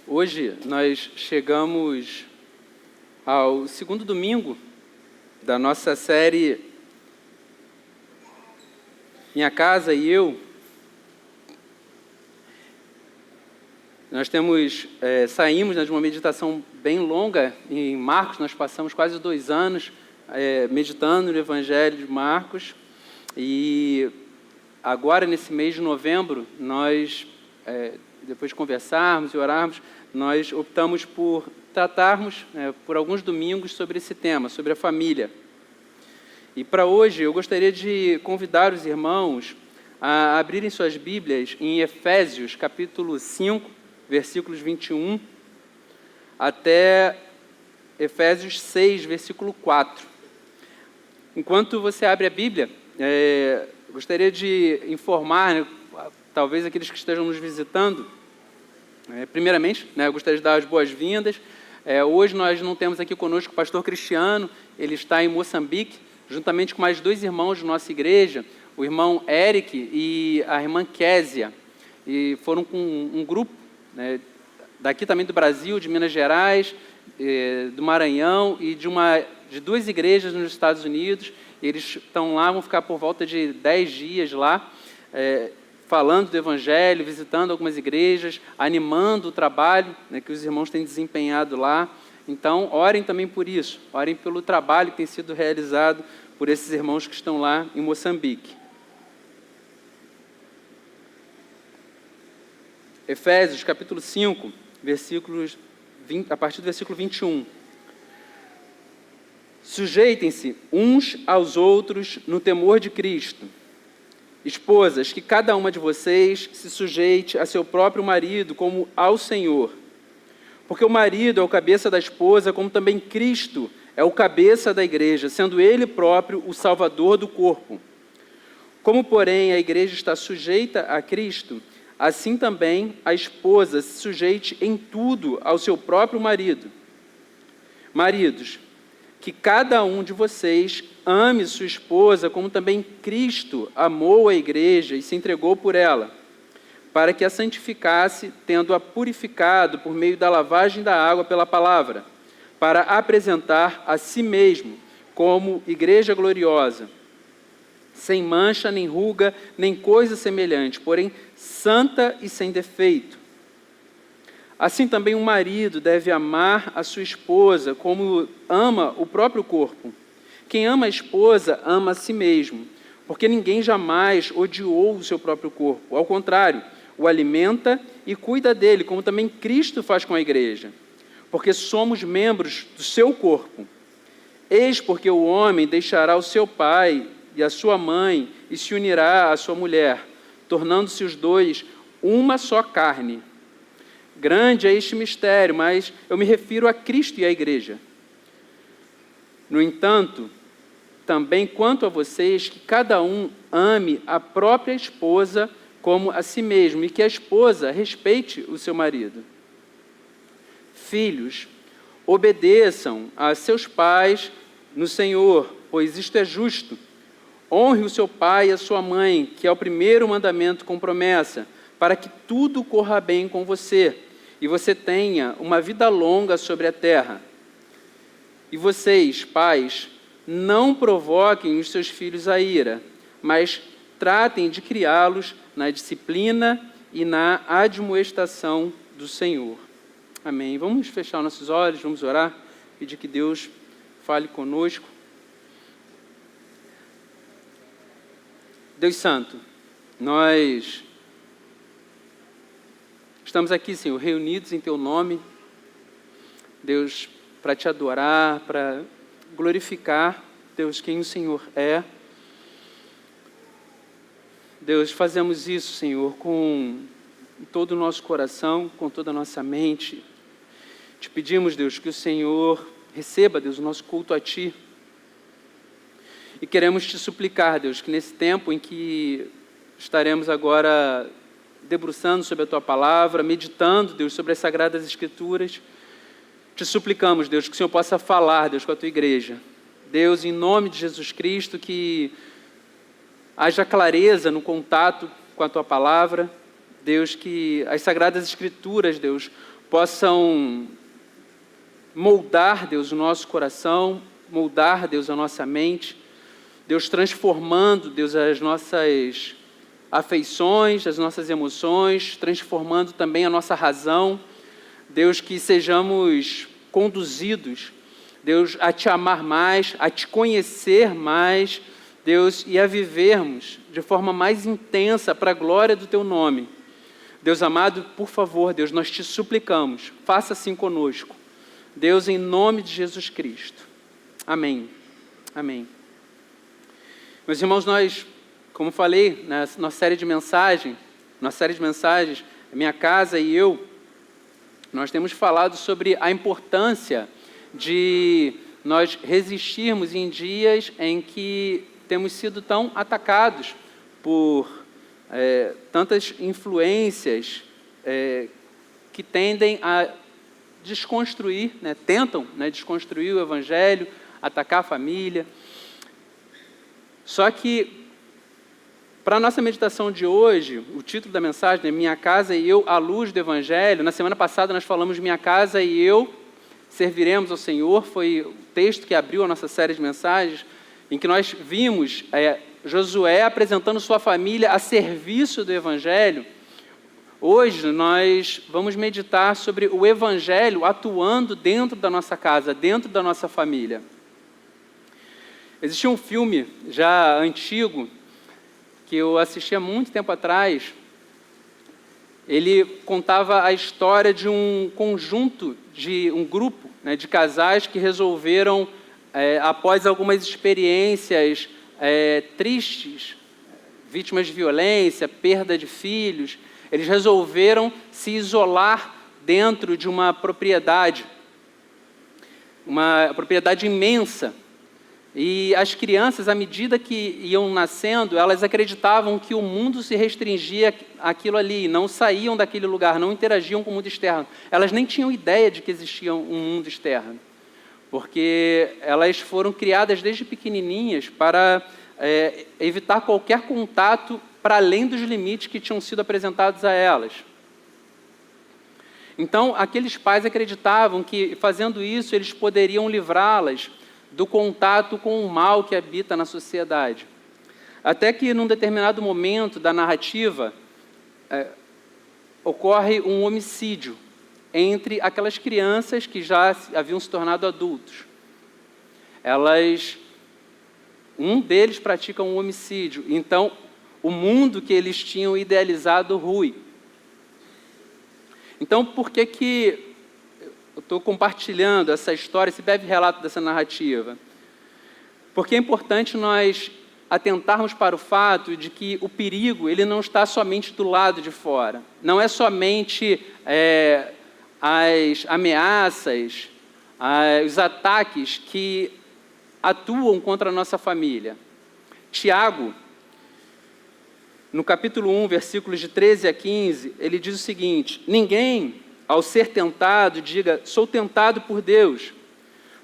Hoje nós chegamos ao segundo domingo da nossa série Minha Casa e Eu. Nós saímos de uma meditação bem longa em Marcos. Nós passamos quase 2 anos meditando no Evangelho de Marcos, e agora nesse mês de novembro nós, depois de conversarmos e orarmos, nós optamos por tratarmos por alguns domingos sobre esse tema, sobre a família. E para hoje eu gostaria de convidar os irmãos a abrirem suas Bíblias em Efésios, capítulo 5, versículos 21, até Efésios 6, versículo 4. Enquanto você abre a Bíblia, gostaria de informar, talvez aqueles que estejam nos visitando, primeiramente, eu gostaria de dar as boas-vindas. Hoje nós não temos aqui conosco o pastor Cristiano, ele está em Moçambique, juntamente com mais 2 irmãos de nossa igreja, o irmão Eric e a irmã Késia, e foram com um grupo daqui também do Brasil, de Minas Gerais, do Maranhão e de 2 igrejas nos Estados Unidos. Eles estão lá, vão ficar por volta de 10 dias lá, falando do Evangelho, visitando algumas igrejas, animando o trabalho que os irmãos têm desempenhado lá. Então, orem também por isso, orem pelo trabalho que tem sido realizado por esses irmãos que estão lá em Moçambique. Efésios, capítulo 5, versículos 20, a partir do versículo 21. Sujeitem-se uns aos outros no temor de Cristo. Esposas, que cada uma de vocês se sujeite a seu próprio marido como ao Senhor. Porque o marido é o cabeça da esposa, como também Cristo é o cabeça da igreja, sendo ele próprio o salvador do corpo. Como, porém, a igreja está sujeita a Cristo, assim também a esposa se sujeite em tudo ao seu próprio marido. Maridos, que cada um de vocês ame sua esposa, como também Cristo amou a igreja e se entregou por ela, para que a santificasse, tendo-a purificado por meio da lavagem da água pela palavra, para apresentar a si mesmo como igreja gloriosa, sem mancha, nem ruga, nem coisa semelhante, porém santa e sem defeito. Assim também o marido deve amar a sua esposa como ama o próprio corpo. Quem ama a esposa ama a si mesmo, porque ninguém jamais odiou o seu próprio corpo. Ao contrário, o alimenta e cuida dele, como também Cristo faz com a igreja, porque somos membros do seu corpo. Eis porque o homem deixará o seu pai e a sua mãe e se unirá à sua mulher, tornando-se os 2 uma só carne. Grande é este mistério, mas eu me refiro a Cristo e à igreja. No entanto, também quanto a vocês, que cada um ame a própria esposa como a si mesmo, e que a esposa respeite o seu marido. Filhos, obedeçam a seus pais no Senhor, pois isto é justo. Honre o seu pai e a sua mãe, que é o primeiro mandamento com promessa, para que tudo corra bem com você e você tenha uma vida longa sobre a terra. E vocês, pais, não provoquem os seus filhos à ira, mas tratem de criá-los na disciplina e na admoestação do Senhor. Amém. Vamos fechar nossos olhos, vamos orar, pedir que Deus fale conosco. Deus Santo, nós estamos aqui, Senhor, reunidos em Teu nome, Deus, para Te adorar, para glorificar, Deus, quem o Senhor é. Deus, fazemos isso, Senhor, com todo o nosso coração, com toda a nossa mente. Te pedimos, Deus, que o Senhor receba, Deus, o nosso culto a Ti. E queremos Te suplicar, Deus, que nesse tempo em que estaremos agora debruçando sobre a Tua palavra, meditando, Deus, sobre as Sagradas Escrituras, Te suplicamos, Deus, que o Senhor possa falar, Deus, com a Tua igreja. Deus, em nome de Jesus Cristo, que haja clareza no contato com a Tua palavra. Deus, que as Sagradas Escrituras, Deus, possam moldar, Deus, o nosso coração, moldar, Deus, a nossa mente, Deus, transformando, Deus, as nossas afeições, as nossas emoções, transformando também a nossa razão. Deus, que sejamos conduzidos, Deus, a Te amar mais, a Te conhecer mais, Deus, e a vivermos de forma mais intensa para a glória do Teu nome. Deus amado, por favor, Deus, nós Te suplicamos, faça assim conosco. Deus, em nome de Jesus Cristo. Amém. Amém. Meus irmãos, nós, como falei, na nossa série de mensagens, Minha Casa e Eu, nós temos falado sobre a importância de nós resistirmos em dias em que temos sido tão atacados por tantas influências que tendem a desconstruir, tentam desconstruir o Evangelho, atacar a família. Só que, para a nossa meditação de hoje, o título da mensagem é Minha Casa e Eu, à luz do Evangelho. Na semana passada nós falamos Minha Casa e Eu serviremos ao Senhor, foi o texto que abriu a nossa série de mensagens, em que nós vimos Josué apresentando sua família a serviço do Evangelho. Hoje nós vamos meditar sobre o Evangelho atuando dentro da nossa casa, dentro da nossa família. Existia um filme já antigo, que eu assisti há muito tempo atrás. Ele contava a história de um grupo de casais que resolveram, após algumas experiências tristes, vítimas de violência, perda de filhos, eles resolveram se isolar dentro de uma propriedade imensa. E as crianças, à medida que iam nascendo, elas acreditavam que o mundo se restringia àquilo ali, não saíam daquele lugar, não interagiam com o mundo externo. Elas nem tinham ideia de que existia um mundo externo, porque elas foram criadas desde pequenininhas para evitar qualquer contato para além dos limites que tinham sido apresentados a elas. Então, aqueles pais acreditavam que, fazendo isso, eles poderiam livrá-las do contato com o mal que habita na sociedade. Até que, num determinado momento da narrativa, ocorre um homicídio entre aquelas crianças que já haviam se tornado adultos. Um deles pratica um homicídio, então o mundo que eles tinham idealizado rui. Então, por que eu estou compartilhando essa história, esse breve relato dessa narrativa? Porque é importante nós atentarmos para o fato de que o perigo ele não está somente do lado de fora. Não é somente as ameaças, os ataques que atuam contra a nossa família. Tiago, no capítulo 1, versículos de 13 a 15, ele diz o seguinte: ninguém, ao ser tentado, diga, sou tentado por Deus,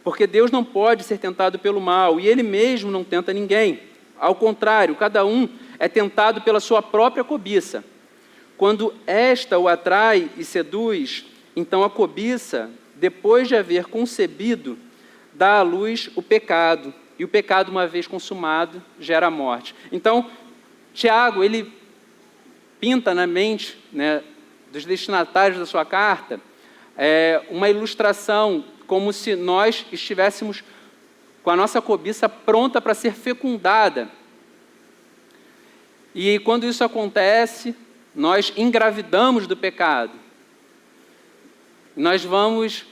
porque Deus não pode ser tentado pelo mal, e Ele mesmo não tenta ninguém. Ao contrário, cada um é tentado pela sua própria cobiça. Quando esta o atrai e seduz, então a cobiça, depois de haver concebido, dá à luz o pecado, e o pecado, uma vez consumado, gera a morte. Então, Tiago, ele pinta na mente, dos destinatários da sua carta, uma ilustração, como se nós estivéssemos com a nossa cobiça pronta para ser fecundada. E quando isso acontece, nós engravidamos do pecado. Nós vamos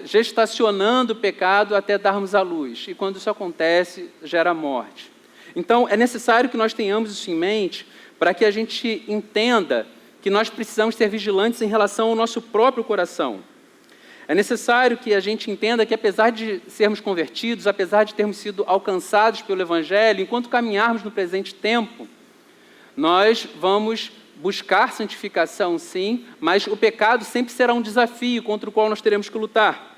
gestacionando o pecado até darmos à luz. E quando isso acontece, gera morte. Então, é necessário que nós tenhamos isso em mente para que a gente entenda que nós precisamos ser vigilantes em relação ao nosso próprio coração. É necessário que a gente entenda que, apesar de sermos convertidos, apesar de termos sido alcançados pelo Evangelho, enquanto caminharmos no presente tempo, nós vamos buscar santificação, sim, mas o pecado sempre será um desafio contra o qual nós teremos que lutar.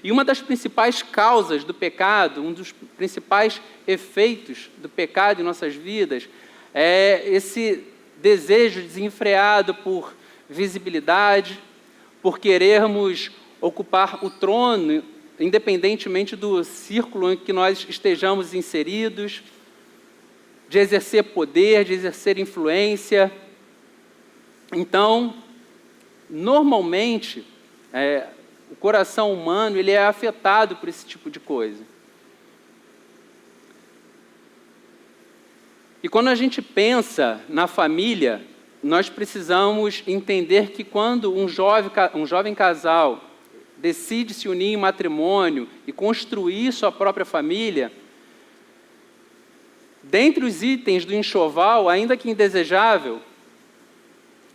E uma das principais causas do pecado, um dos principais efeitos do pecado em nossas vidas, é esse desejo desenfreado por visibilidade, por querermos ocupar o trono, independentemente do círculo em que nós estejamos inseridos, de exercer poder, de exercer influência. Então, normalmente, o coração humano ele é afetado por esse tipo de coisa. E quando a gente pensa na família, nós precisamos entender que quando um jovem casal decide se unir em matrimônio e construir sua própria família, dentre os itens do enxoval, ainda que indesejável,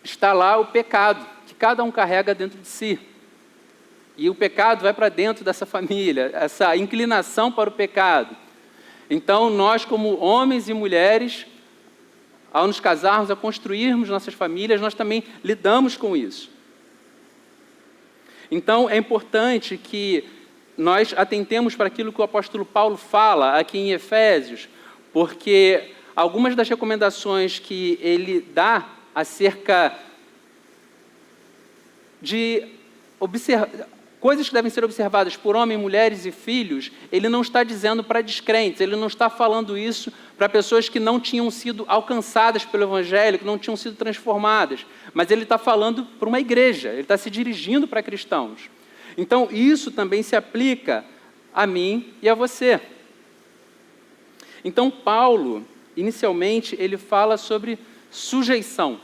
está lá o pecado, que cada um carrega dentro de si. E o pecado vai para dentro dessa família, essa inclinação para o pecado. Então, nós como homens e mulheres, ao nos casarmos, a construirmos nossas famílias, nós também lidamos com isso. Então, é importante que nós atentemos para aquilo que o apóstolo Paulo fala aqui em Efésios, porque algumas das recomendações que ele dá acerca de coisas que devem ser observadas por homens, mulheres e filhos, ele não está dizendo para descrentes, ele não está falando isso para pessoas que não tinham sido alcançadas pelo Evangelho, que não tinham sido transformadas, mas ele está falando para uma igreja, ele está se dirigindo para cristãos. Então, isso também se aplica a mim e a você. Então, Paulo, inicialmente, ele fala sobre sujeição,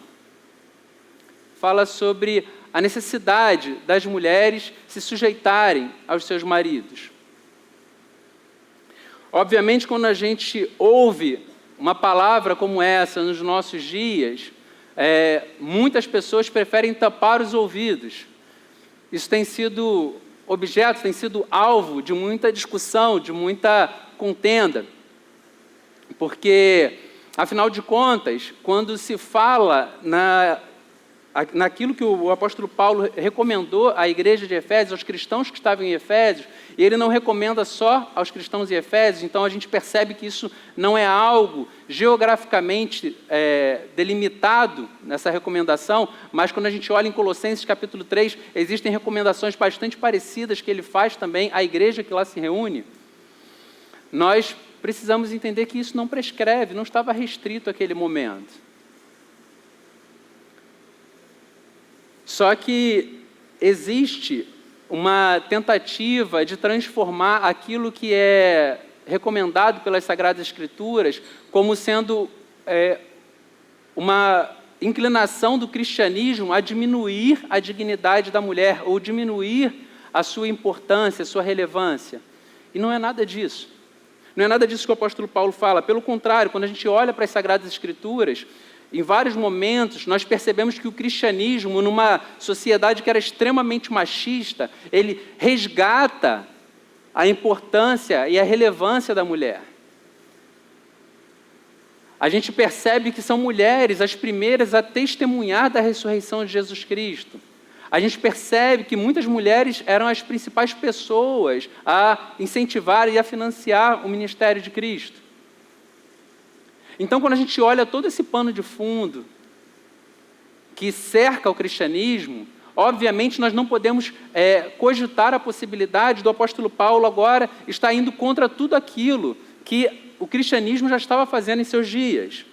fala sobre a necessidade das mulheres se sujeitarem aos seus maridos. Obviamente, quando a gente ouve uma palavra como essa nos nossos dias, muitas pessoas preferem tapar os ouvidos. Isso tem sido objeto, tem sido alvo de muita discussão, de muita contenda. Porque, afinal de contas, quando se fala naquilo que o apóstolo Paulo recomendou à igreja de Efésios, aos cristãos que estavam em Efésios, e ele não recomenda só aos cristãos em Efésios, então a gente percebe que isso não é algo geograficamente delimitado nessa recomendação, mas quando a gente olha em Colossenses capítulo 3, existem recomendações bastante parecidas que ele faz também à igreja que lá se reúne. Nós precisamos entender que isso não prescreve, não estava restrito àquele momento. Só que existe uma tentativa de transformar aquilo que é recomendado pelas Sagradas Escrituras como sendo uma inclinação do cristianismo a diminuir a dignidade da mulher ou diminuir a sua importância, a sua relevância. E não é nada disso. Não é nada disso que o apóstolo Paulo fala. Pelo contrário, quando a gente olha para as Sagradas Escrituras, em vários momentos, nós percebemos que o cristianismo, numa sociedade que era extremamente machista, ele resgata a importância e a relevância da mulher. A gente percebe que são mulheres as primeiras a testemunhar da ressurreição de Jesus Cristo. A gente percebe que muitas mulheres eram as principais pessoas a incentivar e a financiar o ministério de Cristo. Então, quando a gente olha todo esse pano de fundo que cerca o cristianismo, obviamente nós não podemos cogitar a possibilidade do apóstolo Paulo agora estar indo contra tudo aquilo que o cristianismo já estava fazendo em seus dias.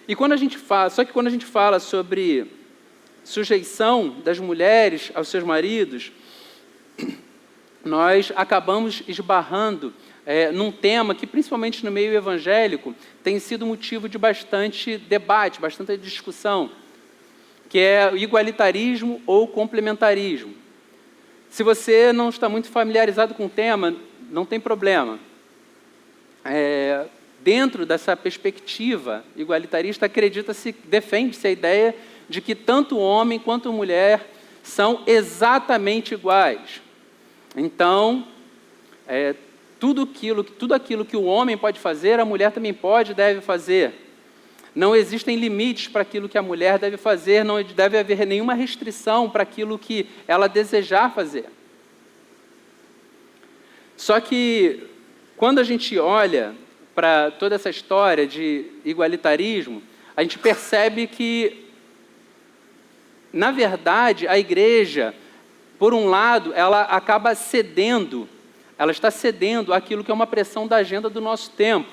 E quando a gente fala sobre sujeição das mulheres aos seus maridos, nós acabamos esbarrando num tema que, principalmente no meio evangélico, tem sido motivo de bastante debate, bastante discussão, que é o igualitarismo ou complementarismo. Se você não está muito familiarizado com o tema, não tem problema. Dentro dessa perspectiva igualitarista, defende-se a ideia de que tanto homem quanto mulher são exatamente iguais. Então, tudo aquilo que o homem pode fazer, a mulher também pode e deve fazer. Não existem limites para aquilo que a mulher deve fazer, não deve haver nenhuma restrição para aquilo que ela desejar fazer. Só que, quando a gente olha para toda essa história de igualitarismo, a gente percebe que, na verdade, a igreja, por um lado, ela acaba cedendo, ela está cedendo àquilo que é uma pressão da agenda do nosso tempo.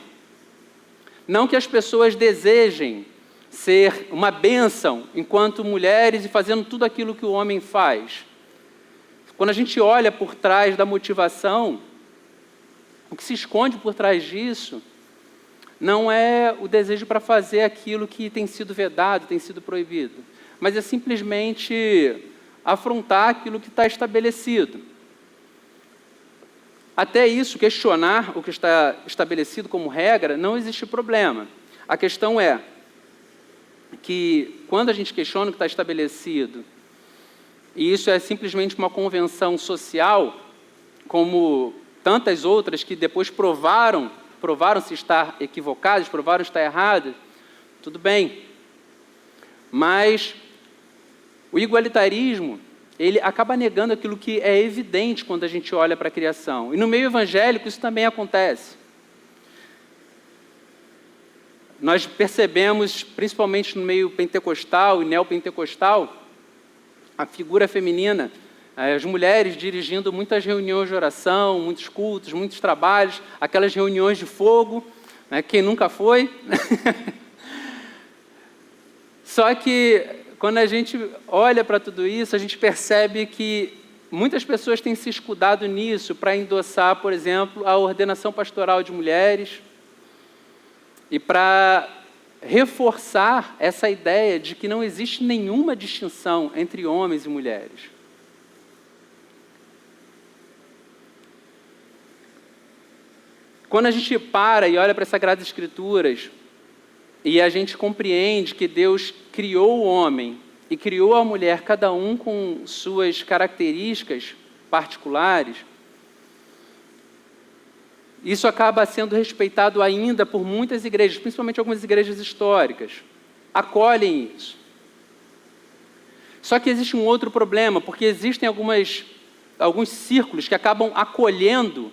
Não que as pessoas desejem ser uma bênção enquanto mulheres e fazendo tudo aquilo que o homem faz. Quando a gente olha por trás da motivação, o que se esconde por trás disso não é o desejo para fazer aquilo que tem sido vedado, tem sido proibido, mas é simplesmente afrontar aquilo que está estabelecido. Até isso, questionar o que está estabelecido como regra, não existe problema. A questão é que, quando a gente questiona o que está estabelecido, e isso é simplesmente uma convenção social, como tantas outras que depois provaram-se estar equivocadas, provaram estar erradas, tudo bem. Mas o igualitarismo, ele acaba negando aquilo que é evidente quando a gente olha para a criação. E no meio evangélico isso também acontece. Nós percebemos, principalmente no meio pentecostal e neopentecostal, a figura feminina, as mulheres dirigindo muitas reuniões de oração, muitos cultos, muitos trabalhos, aquelas reuniões de fogo, né, quem nunca foi? Só que, quando a gente olha para tudo isso, a gente percebe que muitas pessoas têm se escudado nisso para endossar, por exemplo, a ordenação pastoral de mulheres e para reforçar essa ideia de que não existe nenhuma distinção entre homens e mulheres. Quando a gente para e olha para as Sagradas Escrituras e a gente compreende que Deus criou o homem e criou a mulher, cada um com suas características particulares, isso acaba sendo respeitado ainda por muitas igrejas, principalmente algumas igrejas históricas, acolhem isso. Só que existe um outro problema, porque existem alguns círculos que acabam acolhendo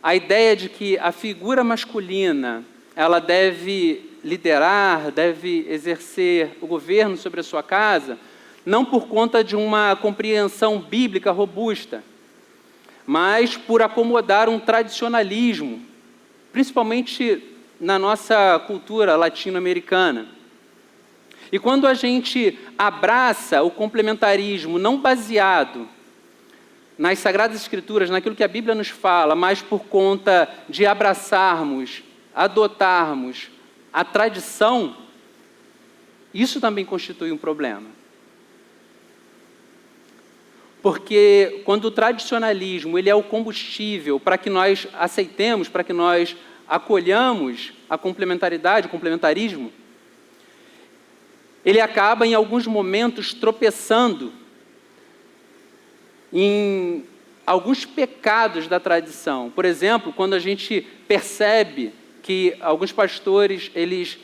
a ideia de que a figura masculina ela deve liderar, deve exercer o governo sobre a sua casa, não por conta de uma compreensão bíblica robusta, mas por acomodar um tradicionalismo, principalmente na nossa cultura latino-americana. E quando a gente abraça o complementarismo não baseado nas Sagradas Escrituras, naquilo que a Bíblia nos fala, mas por conta de abraçarmos, adotarmos a tradição, isso também constitui um problema. Porque quando o tradicionalismo ele é o combustível para que nós aceitemos, para que nós acolhamos a complementaridade, o complementarismo, ele acaba em alguns momentos tropeçando em alguns pecados da tradição. Por exemplo, quando a gente percebe que alguns pastores eles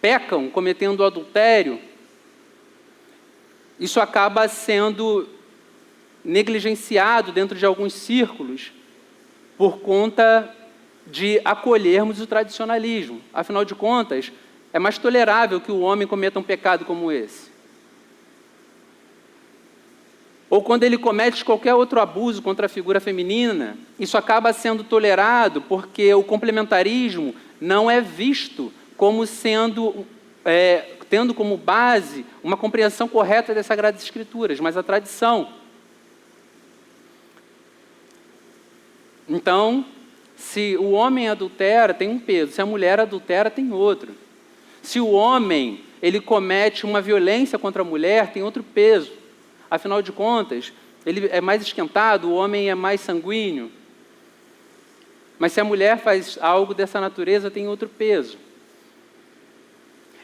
pecam cometendo adultério, isso acaba sendo negligenciado dentro de alguns círculos por conta de acolhermos o tradicionalismo. Afinal de contas, é mais tolerável que o homem cometa um pecado como esse. Ou quando ele comete qualquer outro abuso contra a figura feminina, isso acaba sendo tolerado porque o complementarismo não é visto como sendo tendo como base uma compreensão correta das Sagradas Escrituras, mas a tradição. Então, se o homem adultera, tem um peso. Se a mulher adultera, tem outro. Se o homem ele comete uma violência contra a mulher, tem outro peso. Afinal de contas, ele é mais esquentado, o homem é mais sanguíneo. Mas se a mulher faz algo dessa natureza, tem outro peso.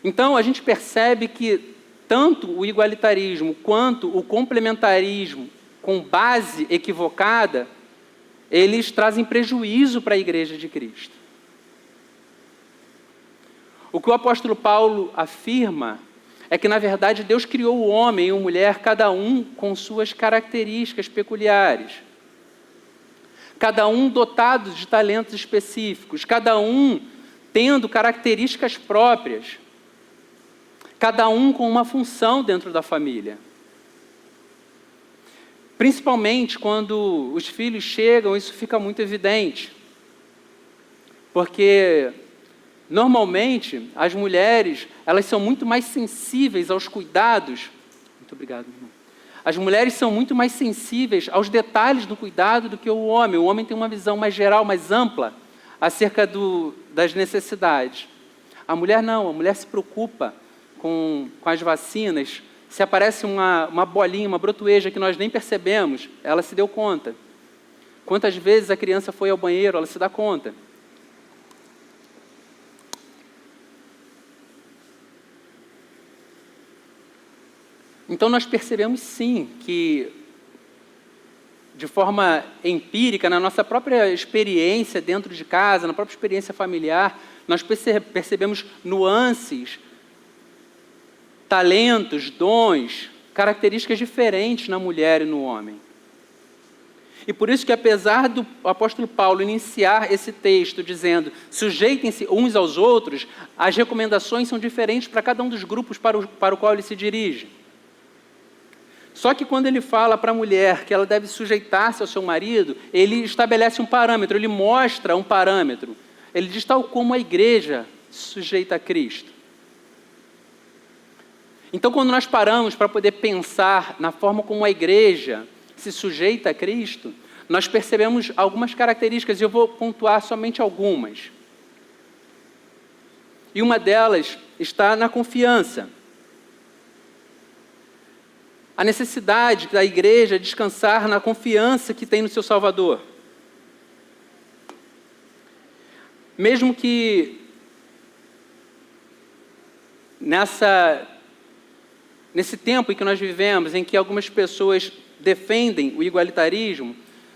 Então, a gente percebe que tanto o igualitarismo quanto o complementarismo com base equivocada, eles trazem prejuízo para a Igreja de Cristo. O que o apóstolo Paulo afirma é que, na verdade, Deus criou o homem e a mulher, cada um com suas características peculiares. cada um dotado de talentos específicos, cada um tendo características próprias, cada um com uma função dentro da família. Principalmente quando os filhos chegam, isso fica muito evidente. Porque, normalmente, as mulheres, elas são muito mais sensíveis aos cuidados. Muito obrigado, irmão. As mulheres são muito mais sensíveis aos detalhes do cuidado do que o homem. O homem tem uma visão mais geral, mais ampla, acerca das necessidades. A mulher não, a mulher se preocupa com as vacinas. Se aparece uma bolinha, uma brotoeja que nós nem percebemos, ela se deu conta. Quantas vezes a criança foi ao banheiro, ela se dá conta. Então nós percebemos sim que, de forma empírica, na nossa própria experiência dentro de casa, na própria experiência familiar, nós percebemos nuances, talentos, dons, características diferentes na mulher e no homem. E por isso que, apesar do apóstolo Paulo iniciar esse texto dizendo sujeitem-se uns aos outros, as recomendações são diferentes para cada um dos grupos para o qual ele se dirige. Só que quando ele fala para a mulher que ela deve sujeitar-se ao seu marido, ele estabelece um parâmetro, ele mostra um parâmetro. Ele diz tal como a igreja se sujeita a Cristo. Então, quando nós paramos para poder pensar na forma como a igreja se sujeita a Cristo, nós percebemos algumas características, e eu vou pontuar somente algumas. E uma delas está na confiança. A necessidade da igreja descansar na confiança que tem no seu Salvador. Mesmo que nesse tempo em que nós vivemos, em que algumas pessoas defendem o igualitarismo,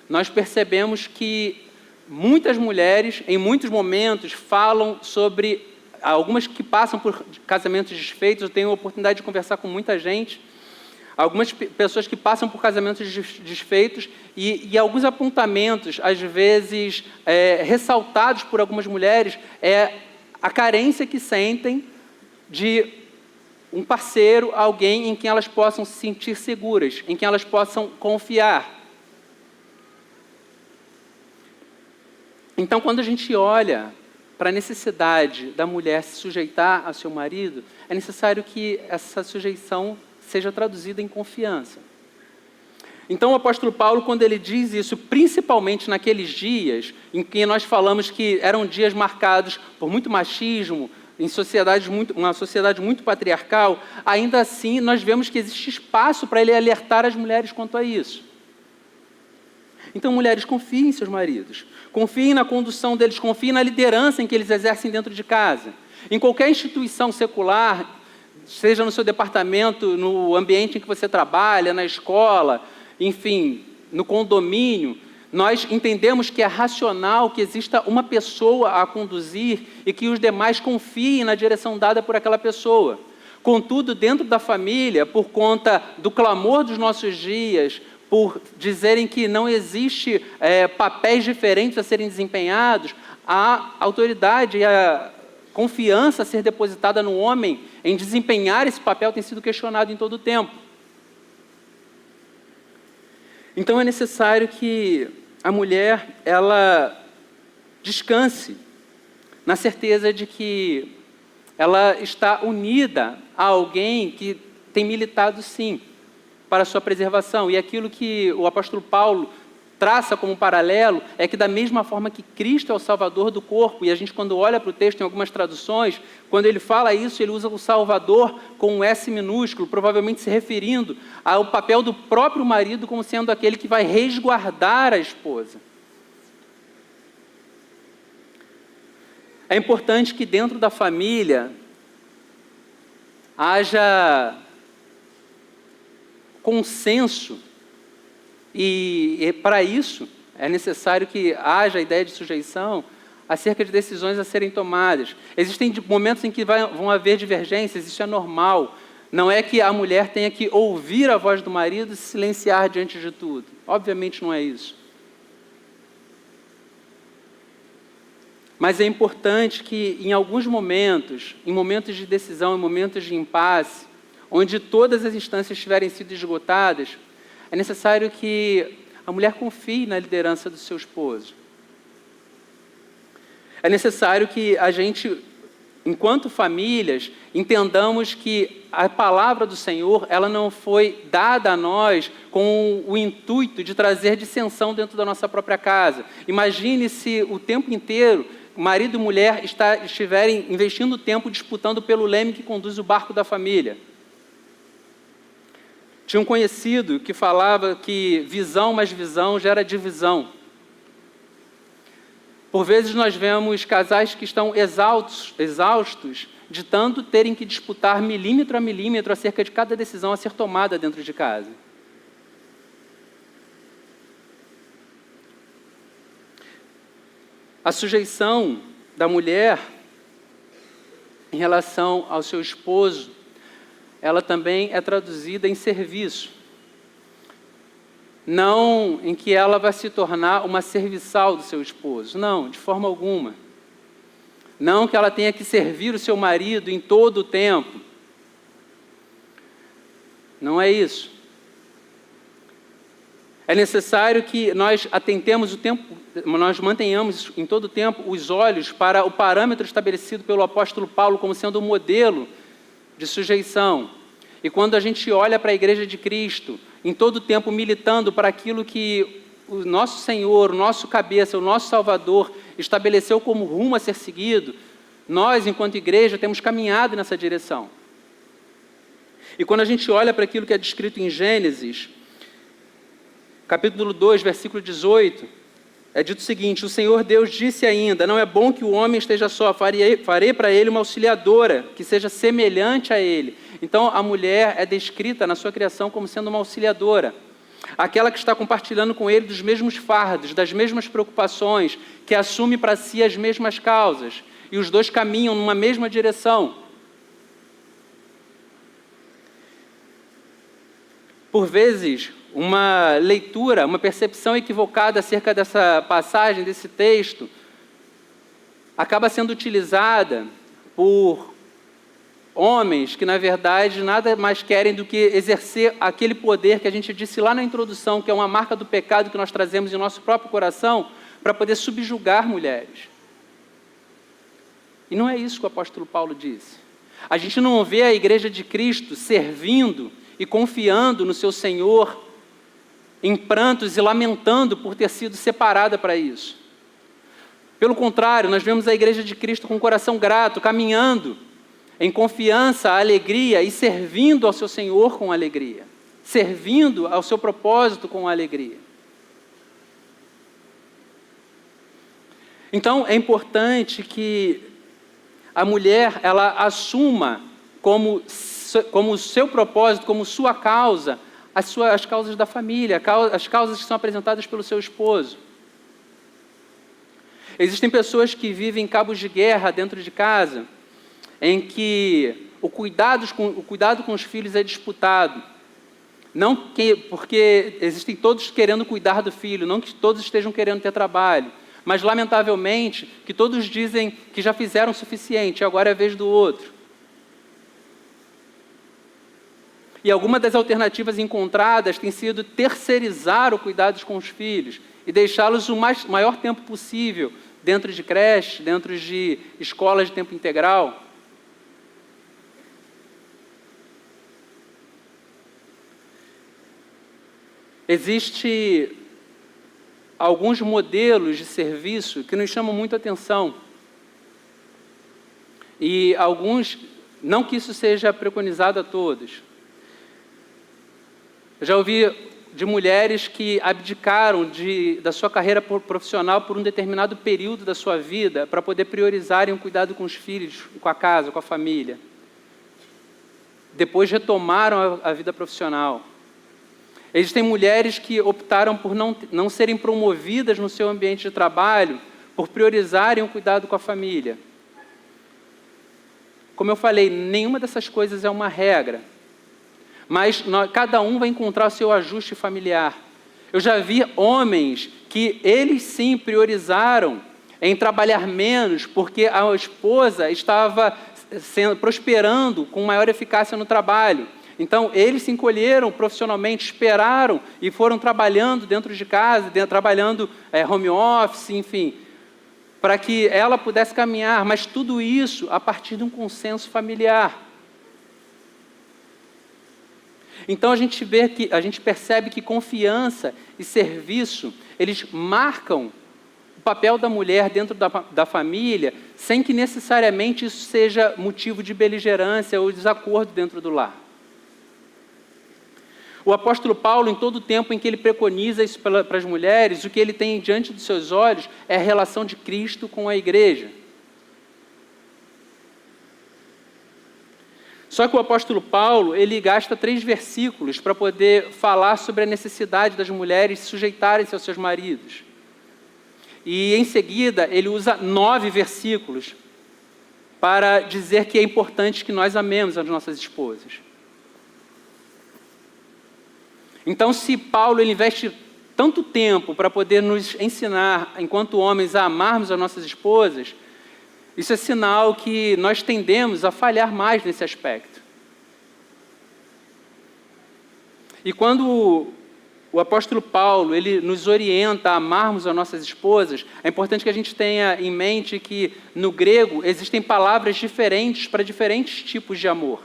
nós percebemos que muitas mulheres, em muitos momentos, falam sobre, algumas que passam por casamentos desfeitos. Eu tenho a oportunidade de conversar com muita gente, algumas pessoas que passam por casamentos desfeitos e alguns apontamentos, às vezes ressaltados por algumas mulheres, é a carência que sentem de um parceiro, alguém em quem elas possam se sentir seguras, em quem elas possam confiar. Então, quando a gente olha para a necessidade da mulher se sujeitar a seu marido, é necessário que essa sujeição seja traduzida em confiança. Então, o apóstolo Paulo, quando ele diz isso, principalmente naqueles dias em que nós falamos que eram dias marcados por muito machismo, em uma sociedade muito patriarcal, ainda assim nós vemos que existe espaço para ele alertar as mulheres quanto a isso. Então, mulheres, confiem em seus maridos, confiem na condução deles, confiem na liderança em que eles exercem dentro de casa. Em qualquer instituição secular, seja no seu departamento, no ambiente em que você trabalha, na escola, enfim, no condomínio, nós entendemos que é racional que exista uma pessoa a conduzir e que os demais confiem na direção dada por aquela pessoa. Contudo, dentro da família, por conta do clamor dos nossos dias, por dizerem que não existe papéis diferentes a serem desempenhados, a autoridade e a confiança a ser depositada no homem em desempenhar esse papel tem sido questionado em todo o tempo. Então é necessário que a mulher, ela descanse na certeza de que ela está unida a alguém que tem militado, sim, para a sua preservação. E aquilo que o apóstolo Paulo traça como paralelo é que, da mesma forma que Cristo é o Salvador do corpo, e a gente, quando olha para o texto em algumas traduções, quando ele fala isso, ele usa o Salvador com um S minúsculo, provavelmente se referindo ao papel do próprio marido como sendo aquele que vai resguardar a esposa. É importante que dentro da família haja consenso, e para isso é necessário que haja a ideia de sujeição acerca de decisões a serem tomadas. Existem momentos em que vão haver divergências, isso é normal. Não é que a mulher tenha que ouvir a voz do marido e se silenciar diante de tudo. Obviamente não é isso. Mas é importante que em alguns momentos, em momentos de decisão, em momentos de impasse, onde todas as instâncias tiverem sido esgotadas, é necessário que a mulher confie na liderança do seu esposo. É necessário que a gente, enquanto famílias, entendamos que a palavra do Senhor, ela não foi dada a nós com o intuito de trazer dissensão dentro da nossa própria casa. Imagine se o tempo inteiro, marido e mulher estiverem investindo tempo disputando pelo leme que conduz o barco da família. Tinha um conhecido que falava que visão mais visão gera divisão. Por vezes nós vemos casais que estão exaustos de tanto terem que disputar milímetro a milímetro acerca de cada decisão a ser tomada dentro de casa. A sujeição da mulher em relação ao seu esposo, ela também é traduzida em serviço. Não em que ela vai se tornar uma serviçal do seu esposo. Não, de forma alguma. Não que ela tenha que servir o seu marido em todo o tempo. Não é isso. É necessário que nós atentemos o tempo, nós mantenhamos em todo o tempo os olhos para o parâmetro estabelecido pelo apóstolo Paulo como sendo um modelo de sujeição. E quando a gente olha para a Igreja de Cristo, em todo o tempo militando para aquilo que o nosso Senhor, o nosso cabeça, o nosso Salvador estabeleceu como rumo a ser seguido, nós, enquanto igreja, temos caminhado nessa direção. E quando a gente olha para aquilo que é descrito em Gênesis, capítulo 2, versículo 18, é dito o seguinte: o Senhor Deus disse ainda, não é bom que o homem esteja só, farei para ele uma auxiliadora, que seja semelhante a ele. Então, a mulher é descrita na sua criação como sendo uma auxiliadora, aquela que está compartilhando com ele dos mesmos fardos, das mesmas preocupações, que assume para si as mesmas causas, e os dois caminham numa mesma direção. Por vezes, uma leitura, uma percepção equivocada acerca dessa passagem, desse texto, acaba sendo utilizada por homens que, na verdade, nada mais querem do que exercer aquele poder que a gente disse lá na introdução, que é uma marca do pecado que nós trazemos em nosso próprio coração, para poder subjugar mulheres. E não é isso que o apóstolo Paulo disse. A gente não vê a Igreja de Cristo servindo e confiando no seu Senhor em prantos e lamentando por ter sido separada para isso. Pelo contrário, nós vemos a Igreja de Cristo com o coração grato, caminhando em confiança, alegria e servindo ao seu Senhor com alegria, servindo ao seu propósito com alegria. Então, é importante que a mulher, ela assuma como seu propósito, como sua causa, as causas da família, as causas que são apresentadas pelo seu esposo. Existem pessoas que vivem cabos de guerra dentro de casa, em que o cuidado com os filhos é disputado. Porque existem todos querendo cuidar do filho, não que todos estejam querendo ter trabalho, mas, lamentavelmente, que todos dizem que já fizeram o suficiente, agora é a vez do outro. E alguma das alternativas encontradas tem sido terceirizar o cuidado com os filhos e deixá-los o maior tempo possível dentro de creche, dentro de escolas de tempo integral. Existem alguns modelos de serviço que nos chamam muito a atenção. E alguns, não que isso seja preconizado a todos. Eu já ouvi de mulheres que abdicaram da sua carreira profissional por um determinado período da sua vida para poder priorizarem o cuidado com os filhos, com a casa, com a família. Depois retomaram a vida profissional. Existem mulheres que optaram por não serem promovidas no seu ambiente de trabalho, por priorizarem o cuidado com a família. Como eu falei, nenhuma dessas coisas é uma regra, mas cada um vai encontrar o seu ajuste familiar. Eu já vi homens que eles sim priorizaram em trabalhar menos porque a esposa estava prosperando com maior eficácia no trabalho. Então, eles se encolheram profissionalmente, esperaram e foram trabalhando dentro de casa, trabalhando home office, enfim, para que ela pudesse caminhar, mas tudo isso a partir de um consenso familiar. Então a gente percebe que confiança e serviço, eles marcam o papel da mulher dentro da família, sem que necessariamente isso seja motivo de beligerância ou desacordo dentro do lar. O apóstolo Paulo, em todo o tempo em que ele preconiza isso para as mulheres, o que ele tem diante dos seus olhos é a relação de Cristo com a igreja. Só que o apóstolo Paulo, ele gasta 3 versículos para poder falar sobre a necessidade das mulheres sujeitarem-se aos seus maridos. E, em seguida, ele usa 9 versículos para dizer que é importante que nós amemos as nossas esposas. Então, se Paulo ele investe tanto tempo para poder nos ensinar, enquanto homens, a amarmos as nossas esposas, isso é sinal que nós tendemos a falhar mais nesse aspecto. E quando o apóstolo Paulo ele nos orienta a amarmos as nossas esposas, é importante que a gente tenha em mente que, no grego, existem palavras diferentes para diferentes tipos de amor.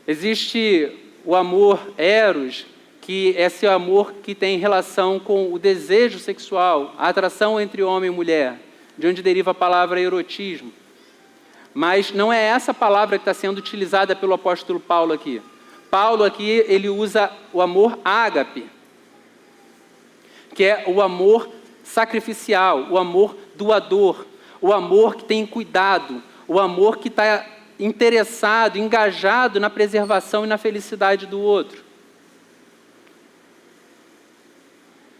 Existe o amor eros, que é esse amor que tem relação com o desejo sexual, a atração entre homem e mulher, de onde deriva a palavra erotismo. Mas não é essa palavra que está sendo utilizada pelo apóstolo Paulo aqui. Paulo aqui, ele usa o amor ágape, que é o amor sacrificial, o amor doador, o amor que tem cuidado, o amor que está interessado, engajado na preservação e na felicidade do outro.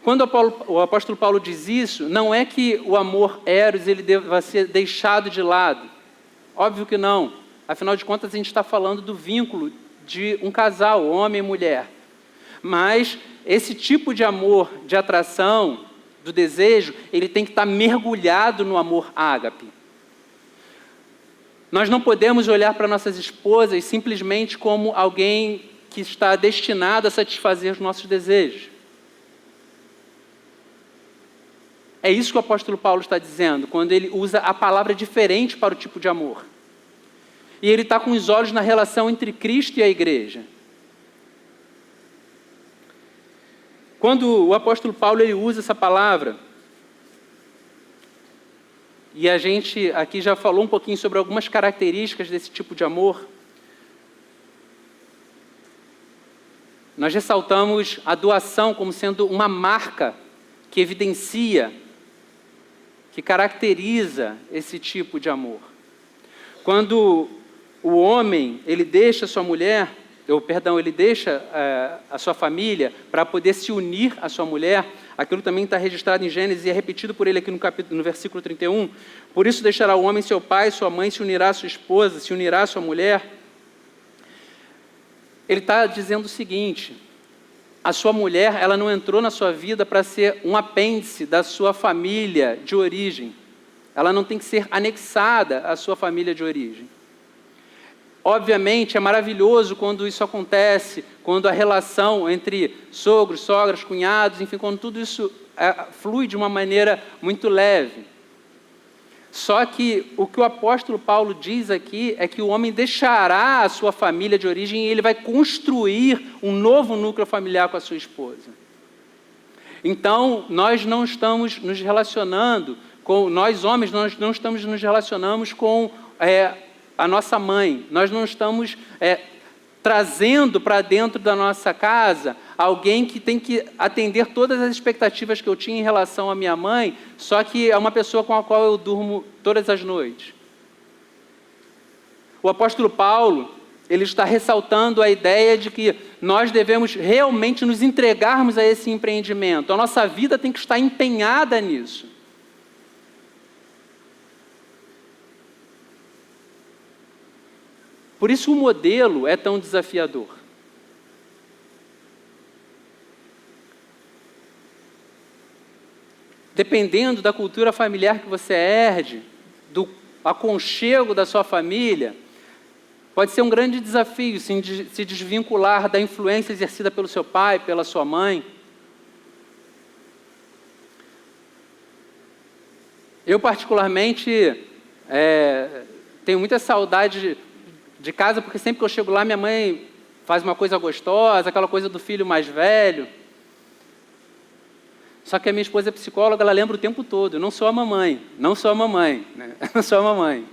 Quando o apóstolo Paulo diz isso, não é que o amor eros ele deva ser deixado de lado. Óbvio que não. Afinal de contas, a gente está falando do vínculo de um casal, homem e mulher. Mas esse tipo de amor, de atração, do desejo, ele tem que estar mergulhado no amor ágape. Nós não podemos olhar para nossas esposas simplesmente como alguém que está destinado a satisfazer os nossos desejos. É isso que o apóstolo Paulo está dizendo, quando ele usa a palavra diferente para o tipo de amor. E ele está com os olhos na relação entre Cristo e a igreja. Quando o apóstolo Paulo ele usa essa palavra, e a gente aqui já falou um pouquinho sobre algumas características desse tipo de amor, nós ressaltamos a doação como sendo uma marca que evidencia, que caracteriza esse tipo de amor. Quando o homem ele deixa sua mulher, ele deixa a sua família para poder se unir à sua mulher, aquilo também está registrado em Gênesis e é repetido por ele aqui no versículo 31. Por isso deixará o homem seu pai, sua mãe, se unirá à sua esposa, se unirá à sua mulher. Ele está dizendo o seguinte: a sua mulher, ela não entrou na sua vida para ser um apêndice da sua família de origem. Ela não tem que ser anexada à sua família de origem. Obviamente, é maravilhoso quando isso acontece, quando a relação entre sogros, sogras, cunhados, enfim, quando tudo isso flui de uma maneira muito leve. Só que o que o apóstolo Paulo diz aqui é que o homem deixará a sua família de origem e ele vai construir um novo núcleo familiar com a sua esposa. Então, nós não estamos nos relacionando nós homens, nós não estamos nos relacionando com a nossa mãe. Nós não estamos trazendo para dentro da nossa casa alguém que tem que atender todas as expectativas que eu tinha em relação à minha mãe, só que é uma pessoa com a qual eu durmo todas as noites. O apóstolo Paulo, ele está ressaltando a ideia de que nós devemos realmente nos entregarmos a esse empreendimento. A nossa vida tem que estar empenhada nisso. Por isso o modelo é tão desafiador. dependendo da cultura familiar que você herde, do aconchego da sua família, pode ser um grande desafio se desvincular da influência exercida pelo seu pai, pela sua mãe. Eu, particularmente, tenho muita saudade de casa, porque sempre que eu chego lá, minha mãe faz uma coisa gostosa, aquela coisa do filho mais velho. Só que a minha esposa é psicóloga, ela lembra o tempo todo, eu não sou a mamãe, né? Não sou a mamãe.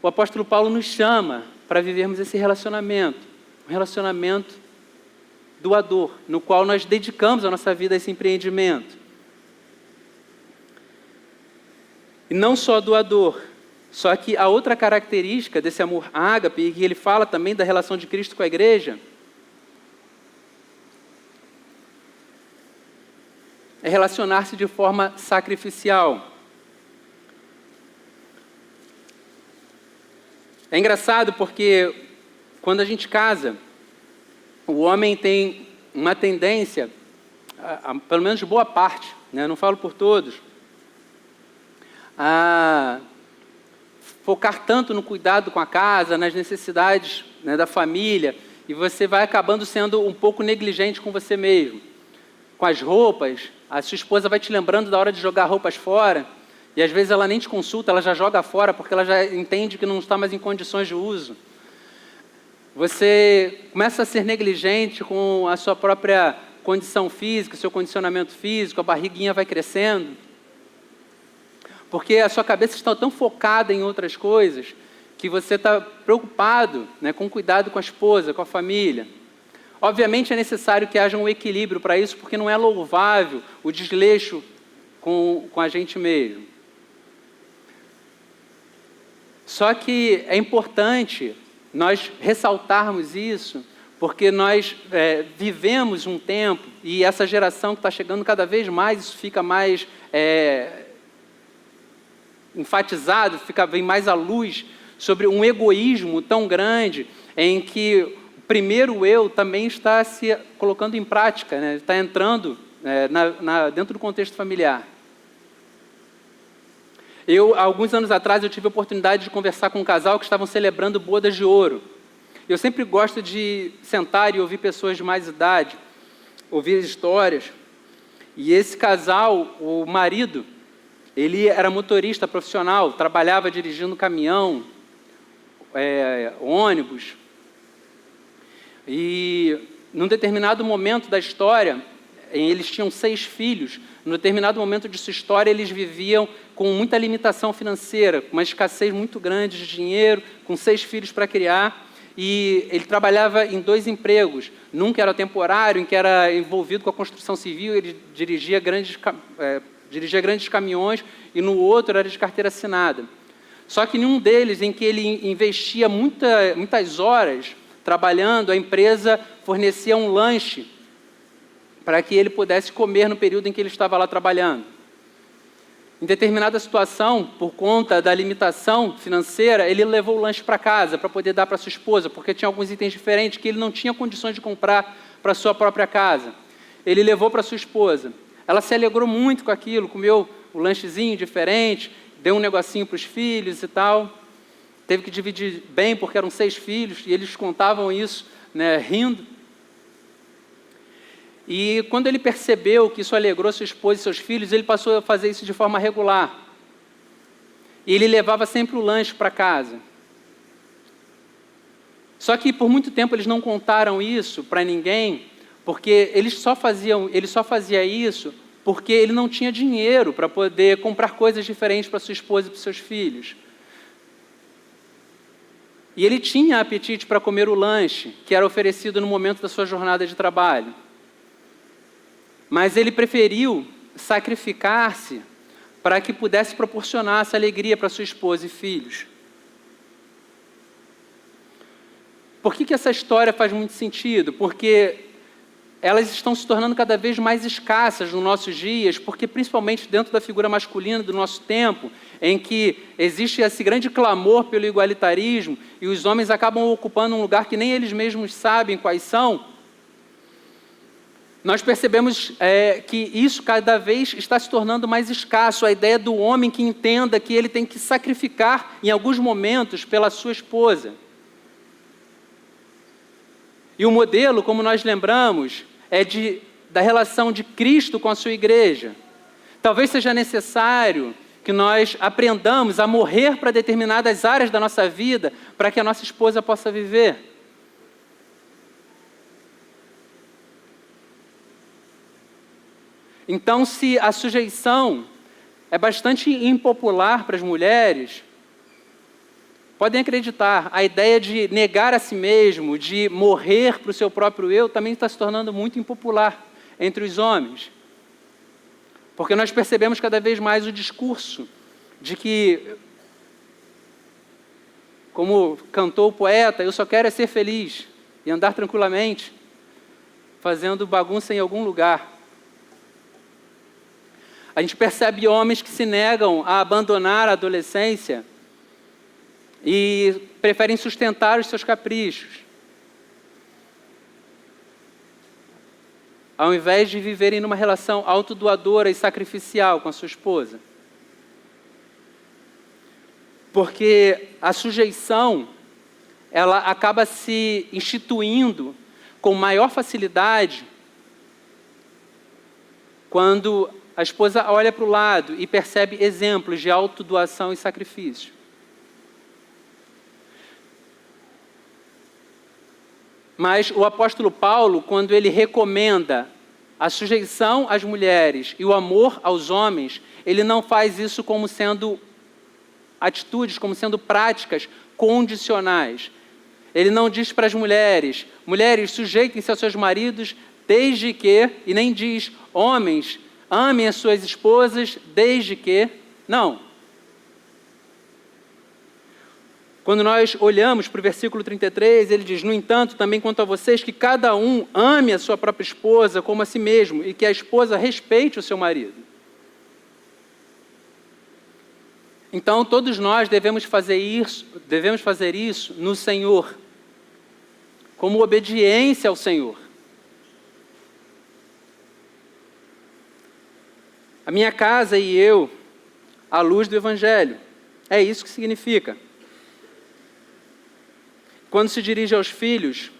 O apóstolo Paulo nos chama para vivermos esse relacionamento, um relacionamento doador, no qual nós dedicamos a nossa vida a esse empreendimento. E não só doador, só que a outra característica desse amor ágape, e que ele fala também da relação de Cristo com a igreja, é relacionar-se de forma sacrificial. É engraçado porque quando a gente casa, o homem tem uma tendência, pelo menos boa parte, né, não falo por todos, a focar tanto no cuidado com a casa, nas necessidades, né, da família, e você vai acabando sendo um pouco negligente com você mesmo. Com as roupas, a sua esposa vai te lembrando da hora de jogar roupas fora, e às vezes ela nem te consulta, ela já joga fora, porque ela já entende que não está mais em condições de uso. Você começa a ser negligente com a sua própria condição física, seu condicionamento físico, a barriguinha vai crescendo, porque a sua cabeça está tão focada em outras coisas, que você está preocupado, né, com o cuidado com a esposa, com a família. Obviamente é necessário que haja um equilíbrio para isso, porque não é louvável o desleixo com a gente mesmo. Só que é importante nós ressaltarmos isso, porque nós vivemos um tempo, e essa geração que está chegando cada vez mais, isso fica mais enfatizado, vem mais à luz, sobre um egoísmo tão grande, em que o primeiro eu também está se colocando em prática, né? Está entrando dentro do contexto familiar. Alguns anos atrás, eu tive a oportunidade de conversar com um casal que estavam celebrando bodas de ouro. Eu sempre gosto de sentar e ouvir pessoas de mais idade, ouvir histórias. E esse casal, o marido, ele era motorista profissional, trabalhava dirigindo caminhão, ônibus. E, num determinado momento da história, eles tinham 6 filhos. Num determinado momento de sua história, eles viviam com muita limitação financeira, com uma escassez muito grande de dinheiro, com 6 filhos para criar. E ele trabalhava em 2 empregos. Num que era temporário, em que era envolvido com a construção civil, ele dirigia grandes caminhões, e no outro era de carteira assinada. Só que em um deles, em que ele investia muitas horas trabalhando, a empresa fornecia um lanche para que ele pudesse comer no período em que ele estava lá trabalhando. Em determinada situação, por conta da limitação financeira, ele levou o lanche para casa para poder dar para sua esposa, porque tinha alguns itens diferentes que ele não tinha condições de comprar para sua própria casa. Ele levou para sua esposa. Ela se alegrou muito com aquilo, comeu o lanchezinho diferente, deu um negocinho para os filhos e tal. Teve que dividir bem, porque eram 6 filhos, e eles contavam isso, né, rindo. E quando ele percebeu que isso alegrou sua esposa e seus filhos, ele passou a fazer isso de forma regular. E ele levava sempre o lanche para casa. Só que por muito tempo eles não contaram isso para ninguém, porque ele só fazia isso porque ele não tinha dinheiro para poder comprar coisas diferentes para sua esposa e para seus filhos. E ele tinha apetite para comer o lanche que era oferecido no momento da sua jornada de trabalho. Mas ele preferiu sacrificar-se para que pudesse proporcionar essa alegria para sua esposa e filhos. Por que essa história faz muito sentido? Porque elas estão se tornando cada vez mais escassas nos nossos dias, porque principalmente dentro da figura masculina do nosso tempo, em que existe esse grande clamor pelo igualitarismo, e os homens acabam ocupando um lugar que nem eles mesmos sabem quais são. nós percebemos que isso cada vez está se tornando mais escasso, a ideia do homem que entenda que ele tem que sacrificar em alguns momentos pela sua esposa. E o modelo, como nós lembramos, é da relação de Cristo com a sua igreja. Talvez seja necessário que nós aprendamos a morrer para determinadas áreas da nossa vida para que a nossa esposa possa viver. Então, se a sujeição é bastante impopular para as mulheres, podem acreditar, a ideia de negar a si mesmo, de morrer para o seu próprio eu, também está se tornando muito impopular entre os homens. Porque nós percebemos cada vez mais o discurso de que, como cantou o poeta, eu só quero é ser feliz e andar tranquilamente, fazendo bagunça em algum lugar. A gente percebe homens que se negam a abandonar a adolescência e preferem sustentar os seus caprichos, ao invés de viverem numa relação autodoadora e sacrificial com a sua esposa. Porque a sujeição, ela acaba se instituindo com maior facilidade quando a esposa olha para o lado e percebe exemplos de autodoação e sacrifício. Mas o apóstolo Paulo, quando ele recomenda a sujeição às mulheres e o amor aos homens, ele não faz isso como sendo atitudes, como sendo práticas condicionais. Ele não diz para as mulheres, sujeitem-se aos seus maridos desde que, e nem diz, homens, amem as suas esposas desde que, não. Quando nós olhamos para o versículo 33, ele diz, no entanto, também quanto a vocês, que cada um ame a sua própria esposa como a si mesmo, e que a esposa respeite o seu marido. Então, todos nós devemos fazer isso no Senhor, como obediência ao Senhor. A minha casa e eu, à luz do Evangelho. É isso que significa. Quando se dirige aos filhos,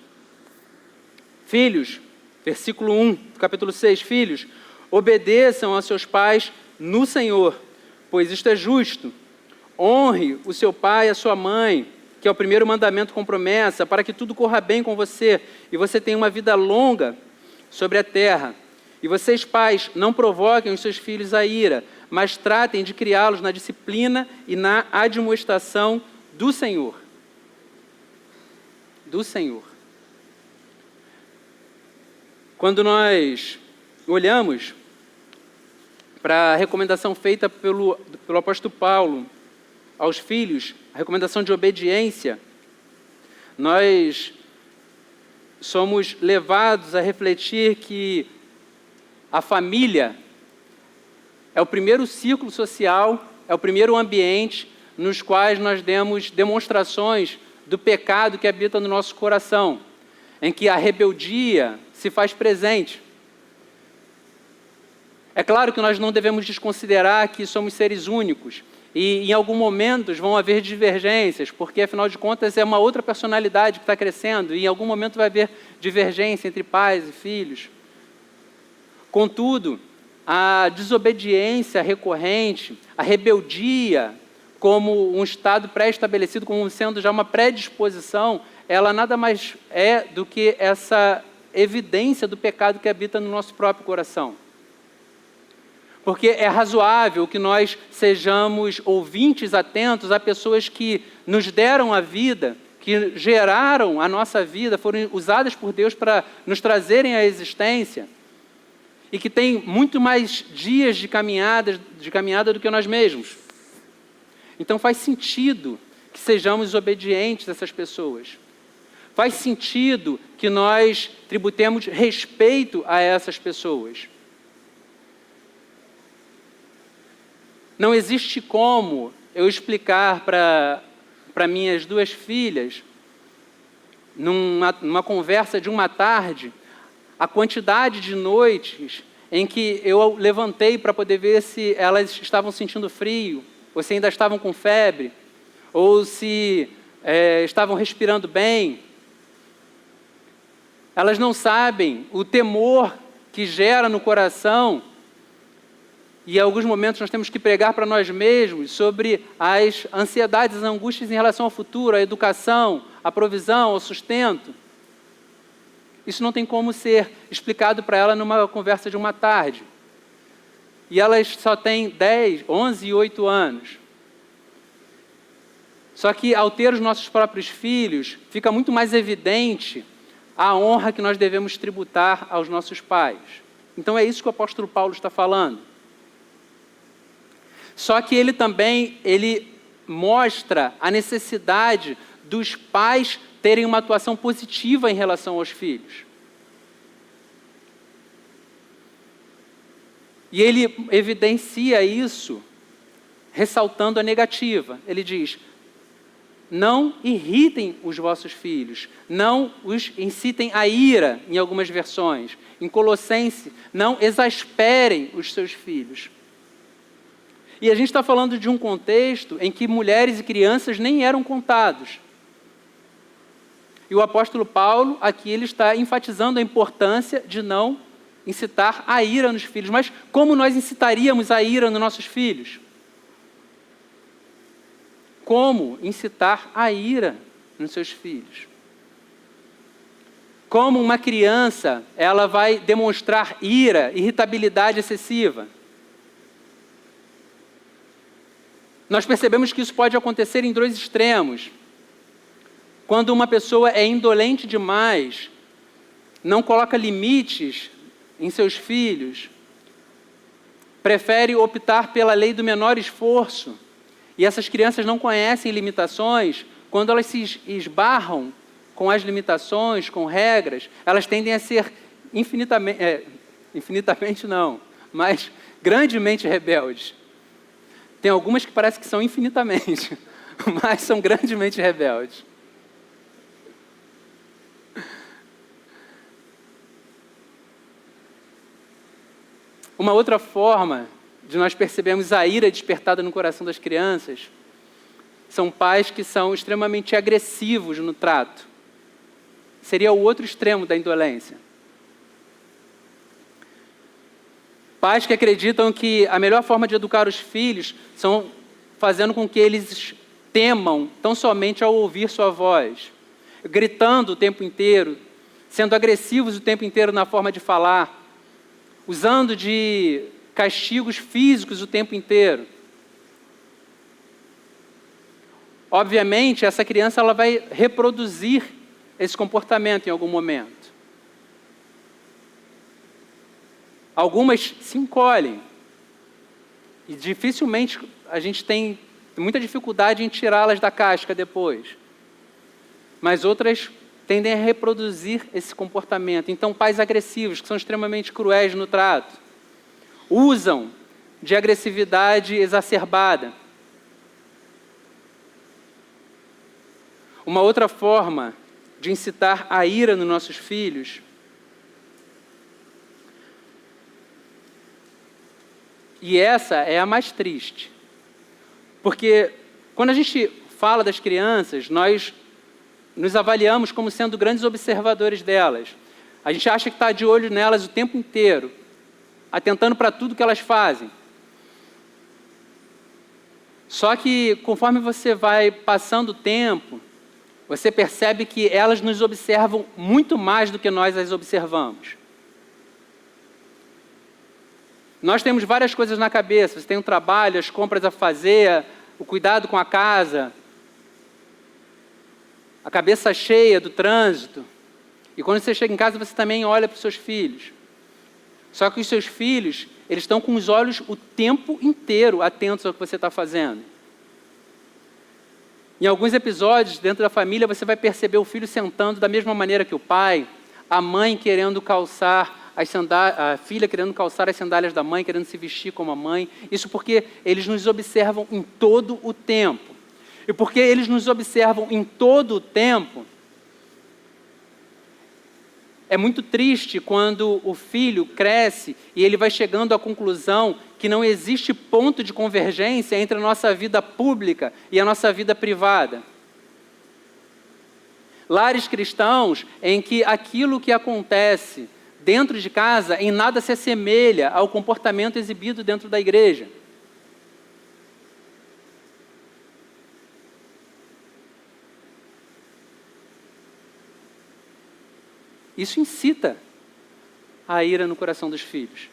versículo 1, capítulo 6, filhos, obedeçam aos seus pais no Senhor, pois isto é justo. Honre o seu pai e a sua mãe, que é o primeiro mandamento com promessa, para que tudo corra bem com você e você tenha uma vida longa sobre a terra. E vocês, pais, não provoquem os seus filhos à ira, mas tratem de criá-los na disciplina e na admoestação do Senhor. Do Senhor. Quando nós olhamos para a recomendação feita pelo apóstolo Paulo aos filhos, a recomendação de obediência, nós somos levados a refletir que a família é o primeiro ciclo social, é o primeiro ambiente nos quais nós demos demonstrações do pecado que habita no nosso coração, em que a rebeldia se faz presente. É claro que nós não devemos desconsiderar que somos seres únicos e em algum momento vão haver divergências, porque afinal de contas é uma outra personalidade que está crescendo e em algum momento vai haver divergência entre pais e filhos. Contudo, a desobediência recorrente, a rebeldia como um estado pré-estabelecido, como sendo já uma predisposição, ela nada mais é do que essa evidência do pecado que habita no nosso próprio coração. Porque é razoável que nós sejamos ouvintes atentos a pessoas que nos deram a vida, que geraram a nossa vida, foram usadas por Deus para nos trazerem à existência, e que têm muito mais dias de caminhada do que nós mesmos. Então faz sentido que sejamos obedientes a essas pessoas. Faz sentido que nós tributemos respeito a essas pessoas. Não existe como eu explicar para minhas duas filhas, numa conversa de uma tarde, a quantidade de noites em que eu levantei para poder ver se elas estavam sentindo frio, ou se ainda estavam com febre, ou se estavam respirando bem. Elas não sabem o temor que gera no coração, e em alguns momentos nós temos que pregar para nós mesmos sobre as ansiedades, as angústias em relação ao futuro, à educação, à provisão, ao sustento. Isso não tem como ser explicado para ela numa conversa de uma tarde. E elas só têm 10, 11 e 8 anos. Só que ao ter os nossos próprios filhos, fica muito mais evidente a honra que nós devemos tributar aos nossos pais. Então é isso que o apóstolo Paulo está falando. Só que ele também mostra a necessidade dos pais terem uma atuação positiva em relação aos filhos. E ele evidencia isso ressaltando a negativa. Ele diz: não irritem os vossos filhos, não os incitem à ira, em algumas versões. Em Colossenses, não exasperem os seus filhos. E a gente está falando de um contexto em que mulheres e crianças nem eram contados. E o apóstolo Paulo, aqui, ele está enfatizando a importância de não incitar a ira nos filhos. Mas como nós incitaríamos a ira nos nossos filhos? Como incitar a ira nos seus filhos? Como uma criança, ela vai demonstrar ira, irritabilidade excessiva? Nós percebemos que isso pode acontecer em dois extremos. Quando uma pessoa é indolente demais, não coloca limites em seus filhos, prefere optar pela lei do menor esforço, e essas crianças não conhecem limitações, quando elas se esbarram com as limitações, com regras, elas tendem a ser infinitamente não, mas grandemente rebeldes. Tem algumas que parece que são infinitamente, mas são grandemente rebeldes. Uma outra forma de nós percebermos a ira despertada no coração das crianças são pais que são extremamente agressivos no trato. Seria o outro extremo da indolência. Pais que acreditam que a melhor forma de educar os filhos são fazendo com que eles temam tão somente ao ouvir sua voz, gritando o tempo inteiro, sendo agressivos o tempo inteiro na forma de falar, usando de castigos físicos o tempo inteiro. Obviamente, essa criança ela vai reproduzir esse comportamento em algum momento. Algumas se encolhem. E dificilmente a gente tem muita dificuldade em tirá-las da casca depois. Mas outras tendem a reproduzir esse comportamento. Então, pais agressivos, que são extremamente cruéis no trato, usam de agressividade exacerbada. Uma outra forma de incitar a ira nos nossos filhos e essa é a mais triste. Porque quando a gente fala das crianças, nós nos avaliamos como sendo grandes observadores delas. A gente acha que está de olho nelas o tempo inteiro, atentando para tudo que elas fazem. Só que conforme você vai passando o tempo, você percebe que elas nos observam muito mais do que nós as observamos. Nós temos várias coisas na cabeça. Você tem um trabalho, as compras a fazer, o cuidado com a casa, a cabeça cheia do trânsito. E quando você chega em casa, você também olha para os seus filhos. Só que os seus filhos, eles estão com os olhos o tempo inteiro atentos ao que você está fazendo. Em alguns episódios, dentro da família, você vai perceber o filho sentando da mesma maneira que o pai, a mãe querendo calçar a filha querendo calçar as sandálias da mãe, querendo se vestir como a mãe. Isso porque eles nos observam em todo o tempo. E porque eles nos observam em todo o tempo, É muito triste quando o filho cresce e ele vai chegando à conclusão que não existe ponto de convergência entre a nossa vida pública e a nossa vida privada. Lares cristãos em que aquilo que acontece dentro de casa em nada se assemelha ao comportamento exibido dentro da igreja. Isso incita a ira no coração dos filhos.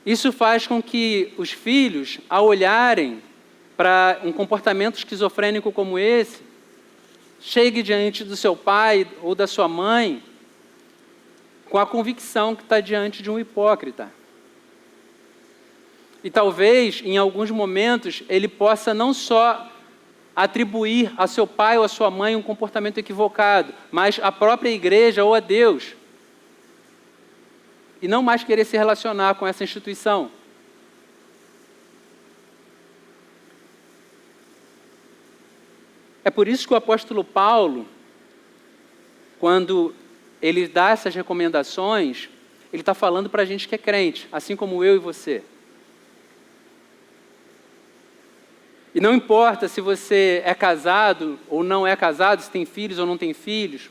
Isso faz com que os filhos, ao olharem para um comportamento esquizofrênico como esse, chegue diante do seu pai ou da sua mãe com a convicção que está diante de um hipócrita. E talvez, em alguns momentos, ele possa não só atribuir a seu pai ou a sua mãe um comportamento equivocado, mas à própria igreja ou a Deus. E não mais querer se relacionar com essa instituição. É por isso que o apóstolo Paulo, quando ele dá essas recomendações, ele está falando para a gente que é crente, assim como eu e você. E não importa se você é casado ou não é casado, se tem filhos ou não tem filhos,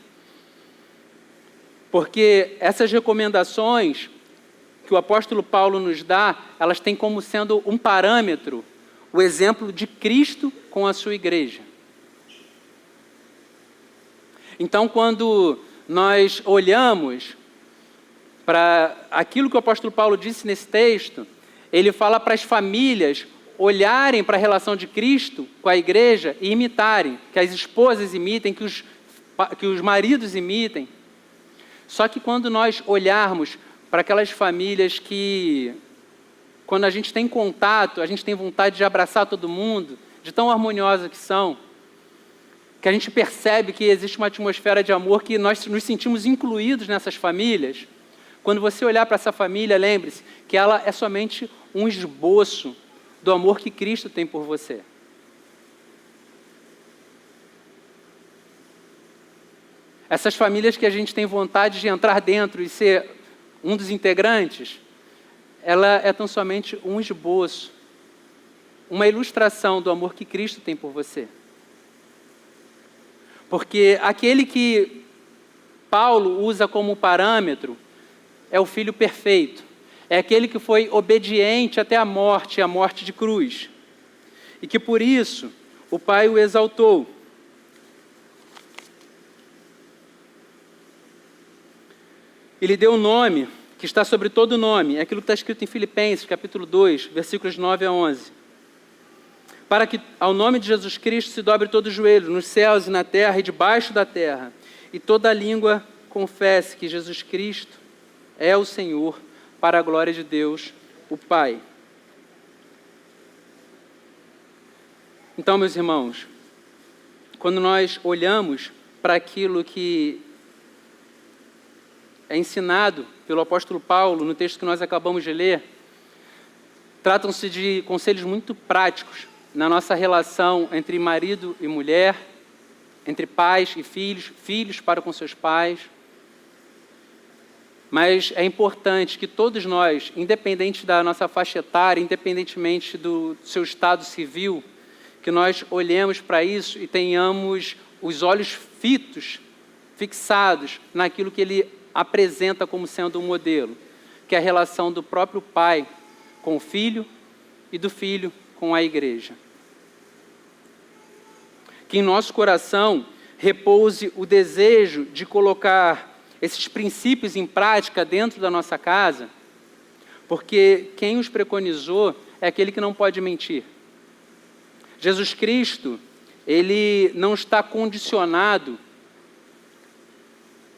porque essas recomendações que o apóstolo Paulo nos dá, elas têm como sendo um parâmetro o exemplo de Cristo com a sua igreja. Então, quando nós olhamos para aquilo que o apóstolo Paulo disse nesse texto, ele fala para as famílias olharem para a relação de Cristo com a igreja e imitarem, que as esposas imitem, que os maridos imitem. Só que quando nós olharmos para aquelas famílias que, quando a gente tem contato, a gente tem vontade de abraçar todo mundo, de tão harmoniosa que são, que a gente percebe que existe uma atmosfera de amor, que nós nos sentimos incluídos nessas famílias. Quando você olhar para essa família, lembre-se que ela é somente um esboço do amor que Cristo tem por você. Essas famílias que a gente tem vontade de entrar dentro e ser um dos integrantes, ela é tão somente um esboço, uma ilustração do amor que Cristo tem por você. Porque aquele que Paulo usa como parâmetro é o filho perfeito. É aquele que foi obediente até a morte de cruz. E que por isso o Pai o exaltou. Ele deu um nome que está sobre todo nome. É aquilo que está escrito em Filipenses, capítulo 2, versículos 9 a 11. Para que ao nome de Jesus Cristo se dobre todo o joelho, nos céus e na terra e debaixo da terra, e toda língua confesse que Jesus Cristo é o Senhor, para a glória de Deus, o Pai. Então, meus irmãos, quando nós olhamos para aquilo que é ensinado pelo apóstolo Paulo no texto que nós acabamos de ler, tratam-se de conselhos muito práticos na nossa relação entre marido e mulher, entre pais e filhos, filhos para com seus pais. Mas é importante que todos nós, independente da nossa faixa etária, independentemente do seu estado civil, que nós olhemos para isso e tenhamos os olhos fixados naquilo que ele apresenta como sendo um modelo, que é a relação do próprio pai com o filho e do filho com a igreja. Que em nosso coração repouse o desejo de colocar esses princípios em prática dentro da nossa casa, porque quem os preconizou é aquele que não pode mentir. Jesus Cristo, ele não está condicionado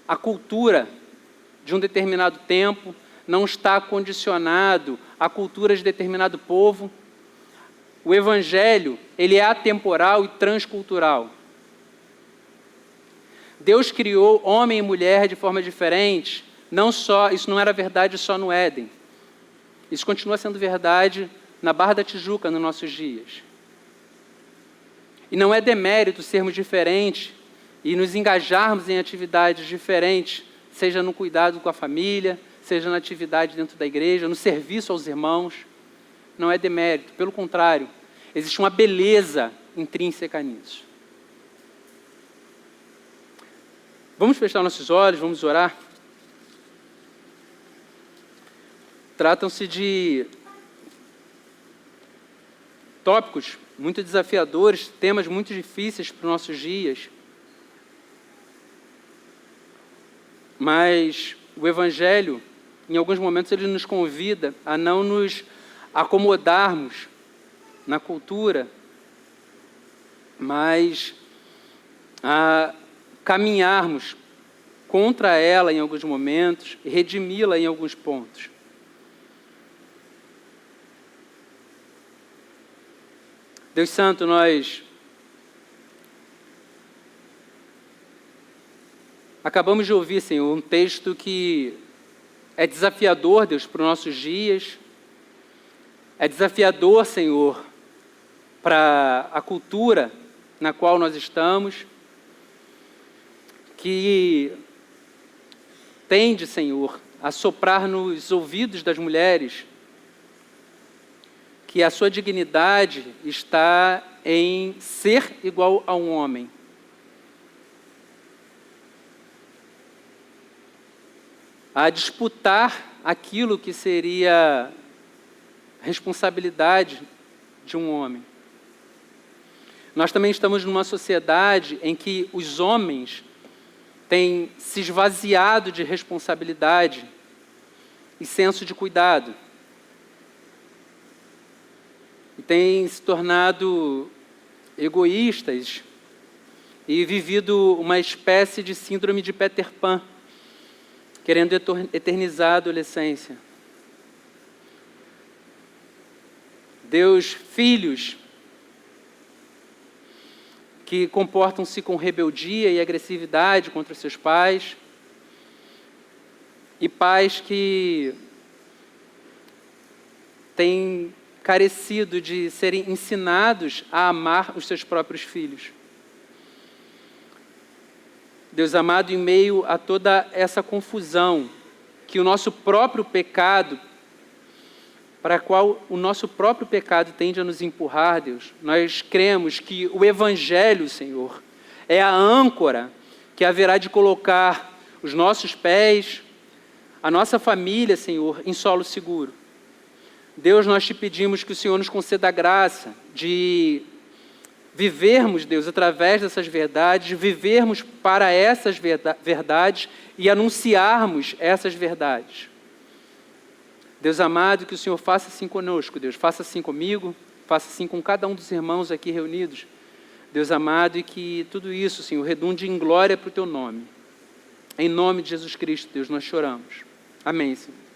à cultura de um determinado tempo, não está condicionado à cultura de determinado povo. O Evangelho, ele é atemporal e transcultural. Deus criou homem e mulher de forma diferente, isso não era verdade só no Éden. Isso continua sendo verdade na Barra da Tijuca, nos nossos dias. E não é demérito sermos diferentes e nos engajarmos em atividades diferentes, seja no cuidado com a família, seja na atividade dentro da igreja, no serviço aos irmãos, não é demérito, pelo contrário, existe uma beleza intrínseca nisso. Vamos fechar nossos olhos, vamos orar. Tratam-se de tópicos muito desafiadores, temas muito difíceis para os nossos dias. Mas o Evangelho, em alguns momentos, ele nos convida a não nos acomodarmos na cultura, mas a caminharmos contra ela em alguns momentos e redimi-la em alguns pontos. Deus Santo, nós acabamos de ouvir, Senhor, um texto que é desafiador, Deus, para os nossos dias, é desafiador, Senhor, para a cultura na qual nós estamos, que tende, Senhor, a soprar nos ouvidos das mulheres que a sua dignidade está em ser igual a um homem. A disputar aquilo que seria responsabilidade de um homem. Nós também estamos numa sociedade em que os homens têm se esvaziado de responsabilidade e senso de cuidado. E têm se tornado egoístas e vivido uma espécie de síndrome de Peter Pan, querendo eternizar a adolescência. Deus, filhos que comportam-se com rebeldia e agressividade contra seus pais, e pais que têm carecido de serem ensinados a amar os seus próprios filhos. Deus amado, em meio a toda essa confusão que o nosso próprio pecado, para a qual o nosso próprio pecado tende a nos empurrar, Deus, nós cremos que o Evangelho, Senhor, é a âncora que haverá de colocar os nossos pés, a nossa família, Senhor, em solo seguro. Deus, nós te pedimos que o Senhor nos conceda a graça de vivermos, Deus, através dessas verdades, vivermos para essas verdades e anunciarmos essas verdades. Deus amado, que o Senhor faça assim conosco, Deus, faça assim comigo, faça assim com cada um dos irmãos aqui reunidos. Deus amado, e que tudo isso, Senhor, redunde em glória para o teu nome. Em nome de Jesus Cristo, Deus, nós choramos. Amém, Senhor.